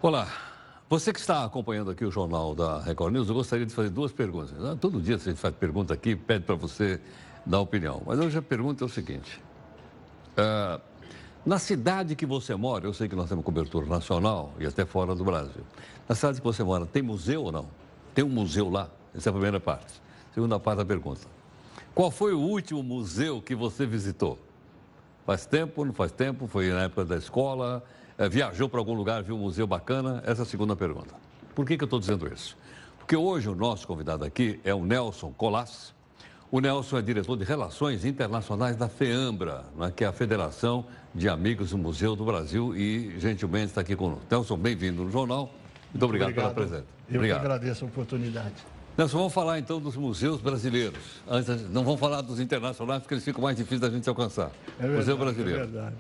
Olá, você que está acompanhando aqui o Jornal da Record News, eu gostaria de fazer duas perguntas. Todo dia a gente faz pergunta aqui, pede para você dar opinião. Mas hoje a pergunta é o seguinte. Na cidade que você mora, eu sei que nós temos cobertura nacional e até fora do Brasil. Na cidade que você mora, tem museu ou não? Tem um museu lá? Essa é a primeira parte. Segunda parte da pergunta. Qual foi o último museu que você visitou? Faz tempo, não faz tempo? Foi na época da escola? Viajou para algum lugar, viu um museu bacana? Essa é a segunda pergunta. Por que eu estou dizendo isso? Porque hoje o nosso convidado aqui é o Nelson Colas. O Nelson é diretor de Relações Internacionais da FEAMBRA, que é a Federação de Amigos do Museu do Brasil, e gentilmente está aqui conosco. Nelson, bem-vindo no jornal. Muito obrigado pela presença. Eu que agradeço a oportunidade. Nelson, vamos falar então dos museus brasileiros. Não vamos falar dos internacionais, porque eles ficam mais difíceis da gente alcançar. É verdade, Museu brasileiro. É verdade.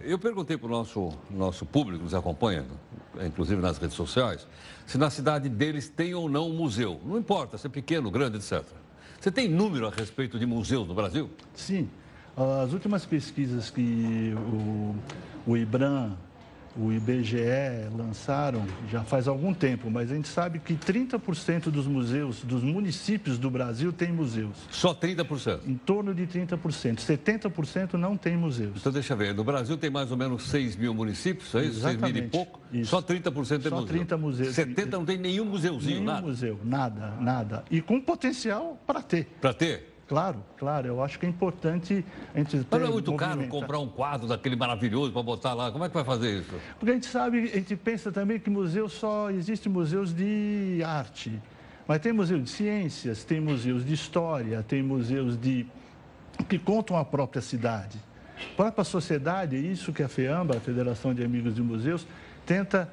Eu perguntei para o nosso público que nos acompanha, inclusive nas redes sociais, se na cidade deles tem ou não um museu. Não importa se é pequeno, grande, etc. Você tem número a respeito de museus no Brasil? Sim. As últimas pesquisas que o IBRAM, o IBGE lançaram já faz algum tempo, mas a gente sabe que 30% dos museus, dos municípios do Brasil tem museus. Só 30%? Em torno de 30%. 70% não tem museus. Então, deixa eu ver. No Brasil tem mais ou menos 6 mil municípios, é isso? Exatamente. 6 mil e pouco? Isso. Só 30% tem Só museu? 30 museus. 70% não tem nenhum museuzinho, nenhum nada? museu, nada. E com potencial para ter. Para ter? Claro. Eu acho que é importante a gente ter. Mas não é muito caro comprar um quadro daquele maravilhoso para botar lá? Como é que vai fazer isso? Porque a gente pensa também que museus só existem museus de arte. Mas tem museu de ciências, tem museus de história, tem museus que contam a própria cidade. A própria sociedade, é isso que a FEAMBRA, a Federação de Amigos de Museus, tenta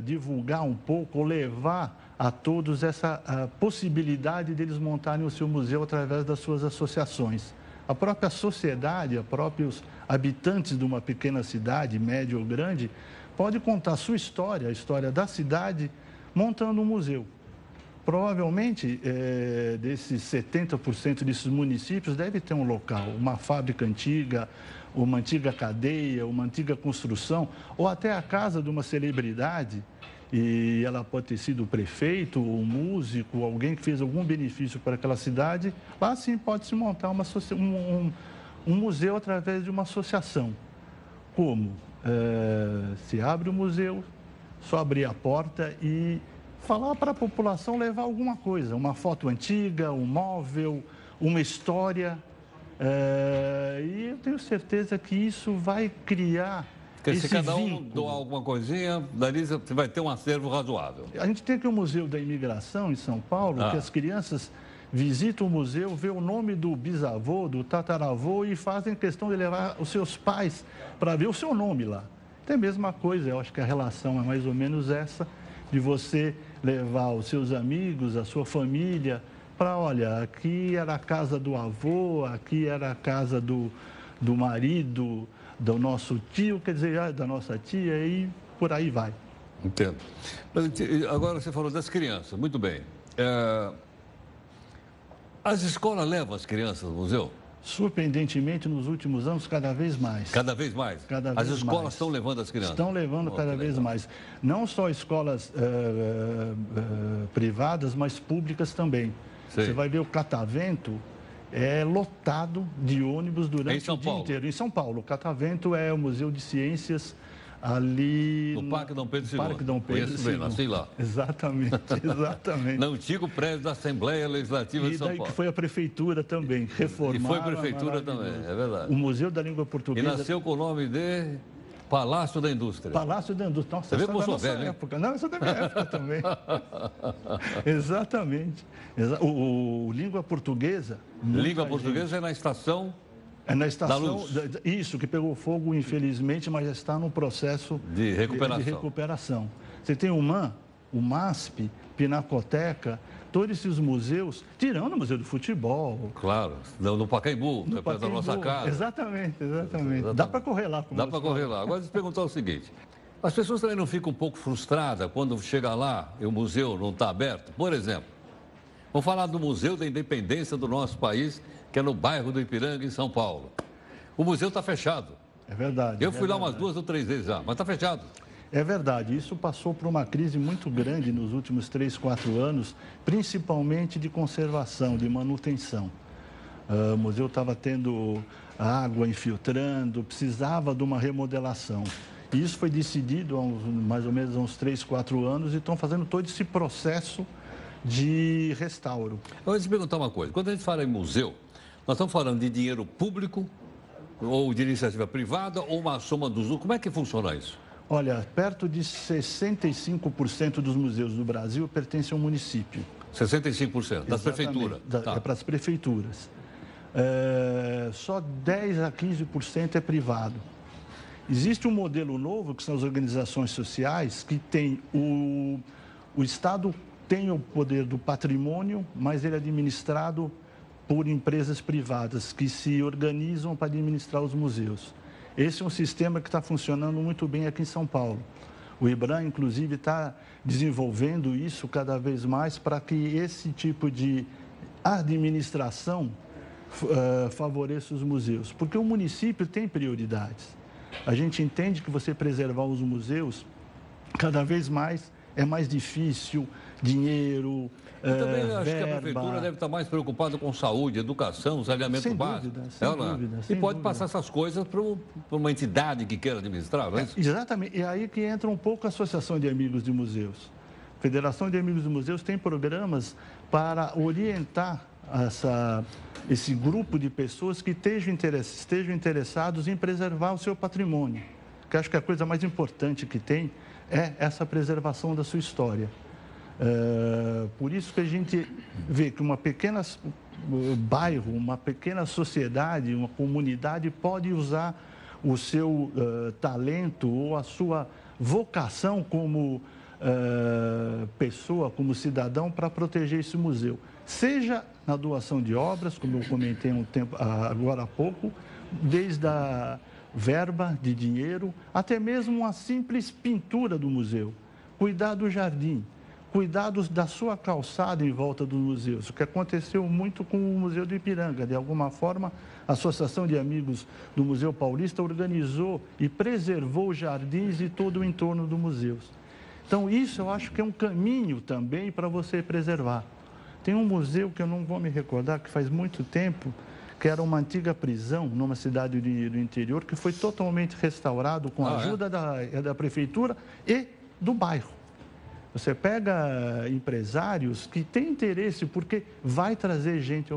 divulgar um pouco, ou levar a todos essa possibilidade deles montarem o seu museu através das suas associações. A própria sociedade, os próprios habitantes de uma pequena cidade, média ou grande, pode contar a sua história, a história da cidade, montando um museu. Provavelmente, desses 70% desses municípios, deve ter um local, uma fábrica antiga, uma antiga cadeia, uma antiga construção, ou até a casa de uma celebridade, e ela pode ter sido o prefeito, um músico, alguém que fez algum benefício para aquela cidade. Lá sim pode-se montar um museu através de uma associação. Como? Se abre o museu, só abrir a porta e falar para a população levar alguma coisa, uma foto antiga, um móvel, uma história. E eu tenho certeza que isso vai criar Porque se cada um vínculo. doar alguma coisinha, dali você vai ter um acervo razoável. A gente tem aqui o Museu da Imigração em São Paulo, que as crianças visitam o museu, vê o nome do bisavô, do tataravô e fazem questão de levar os seus pais para ver o seu nome lá. Tem a mesma coisa, eu acho que a relação é mais ou menos essa, de você levar os seus amigos, a sua família, para, olha, aqui era a casa do avô, aqui era a casa do marido, do nosso tio, quer dizer, da nossa tia, e por aí vai. Entendo. Mas, agora você falou das crianças, muito bem. As escolas levam as crianças ao museu? Surpreendentemente, nos últimos anos, cada vez mais. Cada vez mais? Cada as vez escolas mais. estão levando as crianças? Estão levando cada vez mais. Não só escolas privadas, mas públicas também. Sei. Você vai ver o Catavento, é lotado de ônibus durante o dia inteiro. Em São Paulo, o Catavento é o Museu de Ciências ali no Parque Dom Pedro II. Parque Dom Pedro Conheço bem, nasci lá. Exatamente. No antigo prédio da Assembleia Legislativa de São Paulo. E daí que foi a prefeitura também, reformada. E foi a prefeitura também, é verdade. O Museu da Língua Portuguesa. E nasceu com o nome de Palácio da Indústria. Palácio da Indústria. Nossa, você vê essa como é eu da sou nossa velho, época. Não, essa é da minha época também. Exatamente. O Língua Portuguesa... Língua Portuguesa é na estação... É na estação... Da Luz. Isso, que pegou fogo, infelizmente, mas já está no processo de recuperação. Você tem o MASP, Pinacoteca, todos esses museus, tirando o Museu do Futebol. Claro, no Pacaembu, perto da nossa casa. Exatamente. Dá para correr lá. Dá para correr lá. Agora, deixa eu perguntar o seguinte. As pessoas também não ficam um pouco frustradas quando chega lá e o museu não está aberto? Por exemplo, vamos falar do Museu da Independência do nosso país, que é no bairro do Ipiranga, em São Paulo. O museu está fechado. É verdade. Eu fui lá umas 2 ou 3 vezes já, mas está fechado. É verdade, isso passou por uma crise muito grande nos últimos 3, 4 anos, principalmente de conservação, de manutenção. O museu estava tendo água infiltrando, precisava de uma remodelação. E isso foi decidido há mais ou menos uns 3, 4 anos e estão fazendo todo esse processo de restauro. Eu vou te perguntar uma coisa. Quando a gente fala em museu, nós estamos falando de dinheiro público ou de iniciativa privada ou uma soma dos dois? Como é que funciona isso? Olha, perto de 65% dos museus do Brasil pertencem ao município. 65% das prefeituras? É para as prefeituras. Só 10 a 15% é privado. Existe um modelo novo, que são as organizações sociais, que tem o Estado tem o poder do patrimônio, mas ele é administrado por empresas privadas que se organizam para administrar os museus. Esse é um sistema que está funcionando muito bem aqui em São Paulo. O IBRAM, inclusive, está desenvolvendo isso cada vez mais para que esse tipo de administração favoreça os museus. Porque o município tem prioridades. A gente entende que você preservar os museus, cada vez mais é mais difícil, dinheiro, Eu também acho verba. que a prefeitura deve estar mais preocupada com saúde, educação, saneamento básico. Sem dúvida. E pode passar essas coisas para uma entidade que queira administrar, não é isso? Exatamente. E aí que entra um pouco a Associação de Amigos de Museus. A Federação de Amigos de Museus tem programas para orientar esse grupo de pessoas que estejam interessados em preservar o seu patrimônio. Que acho que a coisa mais importante que tem é essa preservação da sua história. Por isso que a gente vê que uma pequena bairro, uma pequena sociedade, uma comunidade pode usar o seu talento ou a sua vocação como pessoa, como cidadão, para proteger esse museu. Seja na doação de obras, como eu comentei agora há pouco, desde a verba de dinheiro, até mesmo uma simples pintura do museu. Cuidar do jardim, cuidar da sua calçada em volta dos museus, o que aconteceu muito com o Museu do Ipiranga. De alguma forma, a Associação de Amigos do Museu Paulista organizou e preservou os jardins e todo o entorno do museu. Então, isso eu acho que é um caminho também para você preservar. Tem um museu que eu não vou me recordar, que faz muito tempo, que era uma antiga prisão numa cidade do interior, que foi totalmente restaurado com a ajuda da prefeitura e do bairro. Você pega empresários que têm interesse, porque vai trazer gente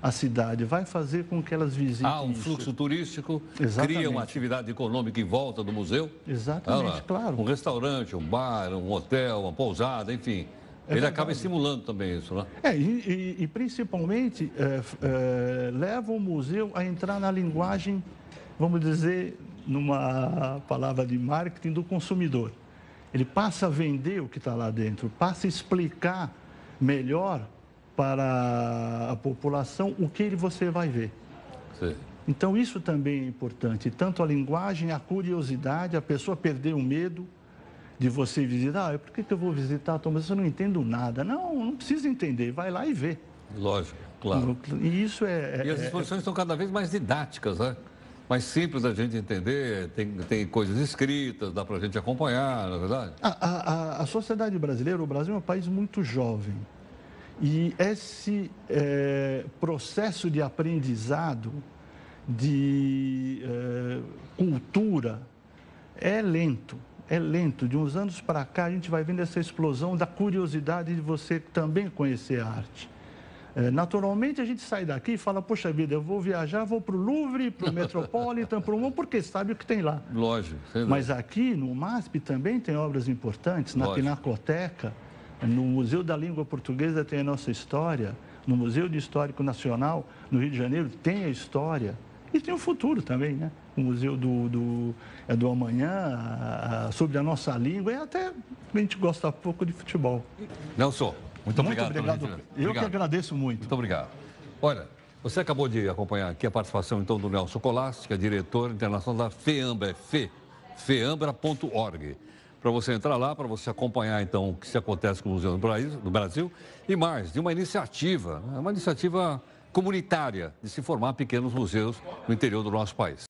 à cidade, vai fazer com que elas visitem um fluxo turístico, Exatamente. Cria uma atividade econômica em volta do museu. Exatamente, claro. Um restaurante, um bar, um hotel, uma pousada, enfim. Ele acaba estimulando também isso, né? E principalmente leva o museu a entrar na linguagem, vamos dizer, numa palavra de marketing, do consumidor. Ele passa a vender o que está lá dentro, passa a explicar melhor para a população o que você vai ver. Sim. Então, isso também é importante, tanto a linguagem, a curiosidade, a pessoa perder o medo de você visitar. Por que eu vou visitar, Tom? Mas eu não entendo nada. Não precisa entender, vai lá e vê. Lógico, claro. E isso E as exposições estão cada vez mais didáticas, né? Mais simples da gente entender, tem coisas escritas, dá para a gente acompanhar, não é verdade? A sociedade brasileira, o Brasil é um país muito jovem. E esse processo de aprendizado, de cultura, é lento. É lento. De uns anos para cá, a gente vai vendo essa explosão da curiosidade de você também conhecer a arte. Naturalmente, a gente sai daqui e fala, poxa vida, eu vou viajar, vou para o Louvre, para o Metropolitan, para o mundo, porque sabe o que tem lá. Lógico. Mas aqui, no MASP, também tem obras importantes, na Pinacoteca, no Museu da Língua Portuguesa tem a nossa história, no Museu de Histórico Nacional, no Rio de Janeiro, tem a história. E tem o futuro também, né? O Museu do Amanhã, sobre a nossa língua, e até a gente gosta pouco de futebol. Nelson, muito obrigado. Eu que agradeço muito. Muito obrigado. Olha, você acabou de acompanhar aqui a participação, então, do Nelson Colassi, que é diretor internacional da FEAMBRA, feambra.org. Para você entrar lá, para você acompanhar, então, o que se acontece com o Museu do Brasil, e mais, de uma iniciativa comunitária de se formar pequenos museus no interior do nosso país.